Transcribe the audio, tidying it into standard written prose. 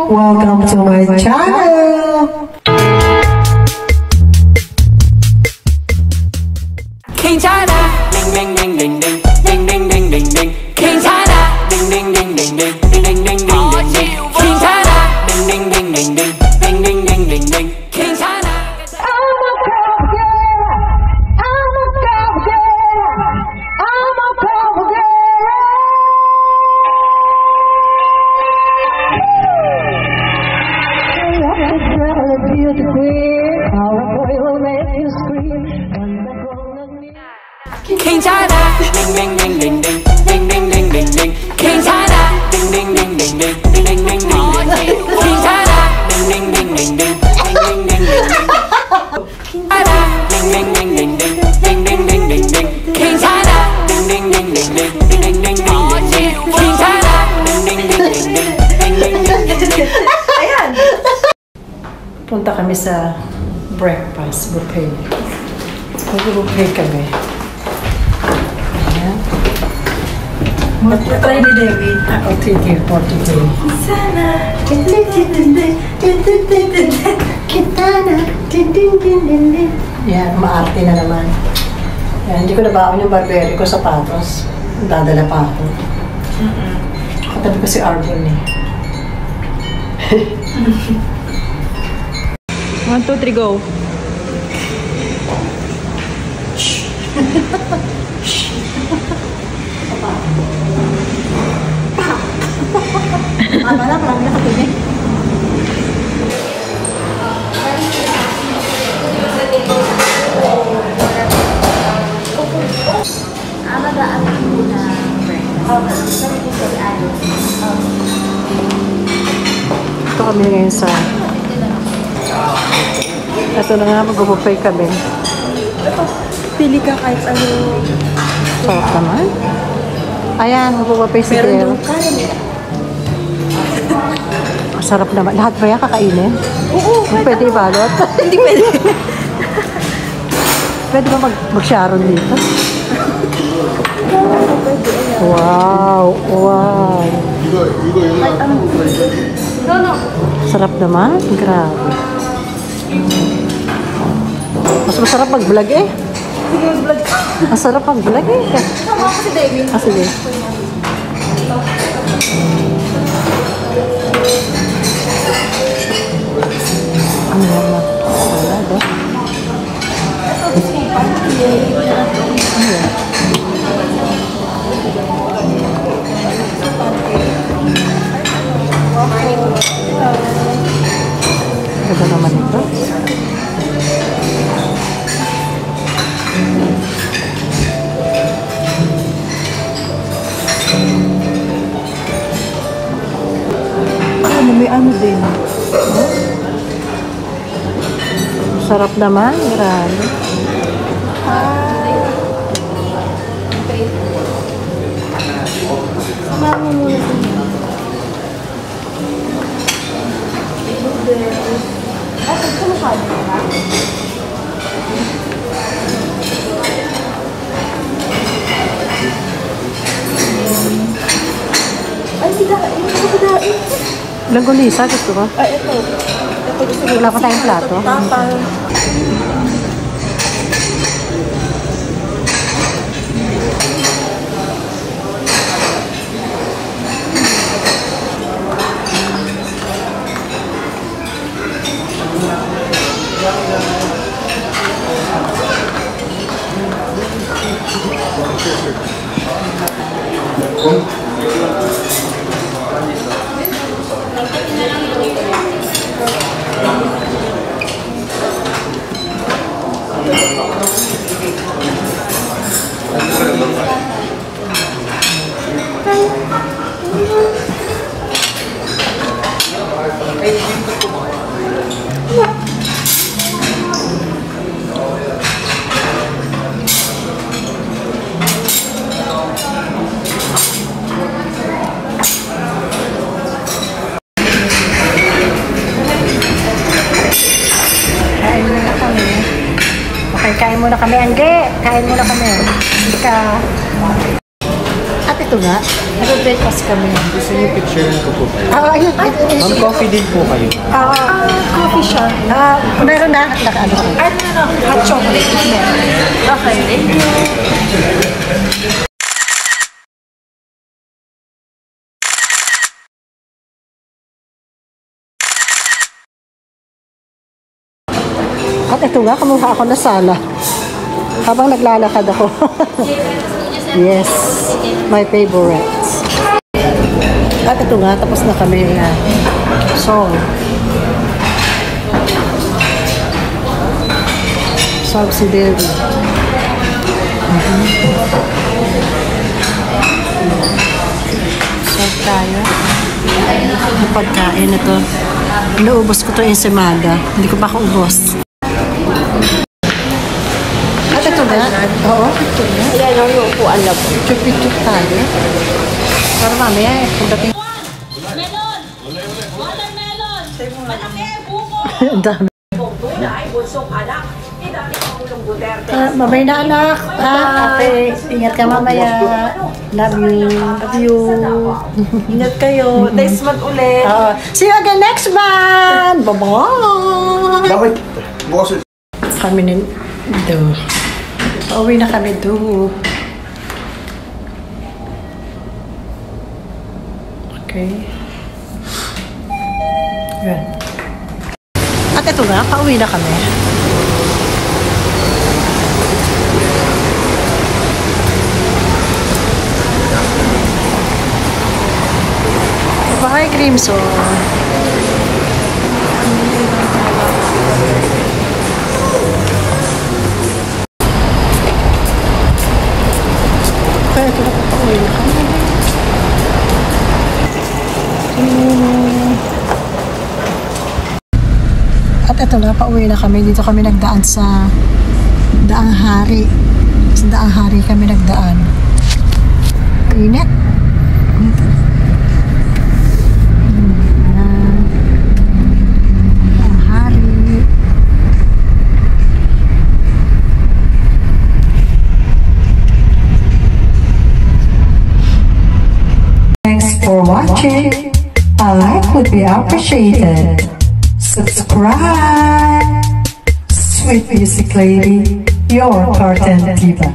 Welcome to my channel! Quintana, ding ding ding ding ding ding ding ding ding ding. Quintana, ding ding ding ding ding ding ding ding ding ding. Quintana, ding ding ding ding ding ding ding ding ding ding. Quintana. Quintana, ding ding ding ding ding ding ding ding ding ding. Quintana, ding ding ding ding ding ding ding ding ding. Quintana, ding ding ding ding ding ding ding ding ding. Quintana, ding ding ding ding ding ding ding ding ding ding. Quintana, ding ding ding ding ding ding ding ding ding. Quintana, ding ding ding ding ding ding ding ding ding. Ayan! Punta kami sa breakfast buffet. Mag-buffet kami. Ayan. Try ni David. Ako, tigil po today. Sana. Kitana. Yan, maarte na naman. Yan, hindi ko nabaon yung Burberry ko sapatos. Dadala pa ako. Katabi ko si Arbon eh. 1, 2, 3, go. Parang nakatinig. Ito kami ngayon sa... Ito na nga, mag-buffet kami. Pili ka kahit ano. Sarap naman. Ayan, mag-buffet si Del. Sarap naman. Lahat ba yan kakainin? Oo. Pwede ibalot? Hindi pwede. Pwede ba mag-sharon dito? Wow! Wow! Sarap naman. Grabe. Mas masarap mag-vlog eh. Sige, mag-vlog ka. Masarap mag-vlog eh. Sama ako si David. Ah, sige. Ano naman? Wala ba? Ano yan? Ganda naman ito. Ano, may ano din. Sarap naman. Grabe. Samahan mo muna sa inyo. Ito masyado na. Ay, hindi dahil. Hindi dahil. Langgolisa, gusto ko. Ay, ito. Ito gusto ko. Wala pa tayong plato. Tapal. Kain muna kami, Angge. Kain muna kami. Ika. Ate, ito nga. Nag-breakfast kami. Gusto niyo picture ko po kayo? Ayun. Ma'am, coffee din po kayo. Coffee siya. Meron na. Naka-ano. Hot chocolate. Okay, thank you. At ito nga, kumuha ako na sala. Habang naglalakad ako. Yes, my favorites. At ito nga, tapos na kami. Song. Song si Devi. Song tayo. Ang pagkain na to. Naubos ko to ensimada. Hindi ko pa kaubos. At ito na. Oo, ito na. Ayan, yung upuan na po. Picture tayo. Para mamaya, pagdating. Melon! Watermelon! Malaki! Buko! Ang dami. Ay, bunsong anak. Dati Pangulong Duterte. Mamay na anak. Ate, ingat ka mamaya. Love you. Love you. Ingat kayo. Next month ulit. See you again next month. Bye-bye. Bakit? Bukas Kami ni Do. Pauwi na kami, Do. Okay. Yan. At ito nga, pauwi na kami. Bye, Crimson. Kaya ito na pauwi na kami. At ito na, pauwi na kami. Dito kami nagdaan sa Daang Hari. Sa Daang Hari kami nagdaan. Init. Daang Hari. Thanks for watching. A like would be appreciated. Subscribe. Sweet Music Lady, your Carten Diva.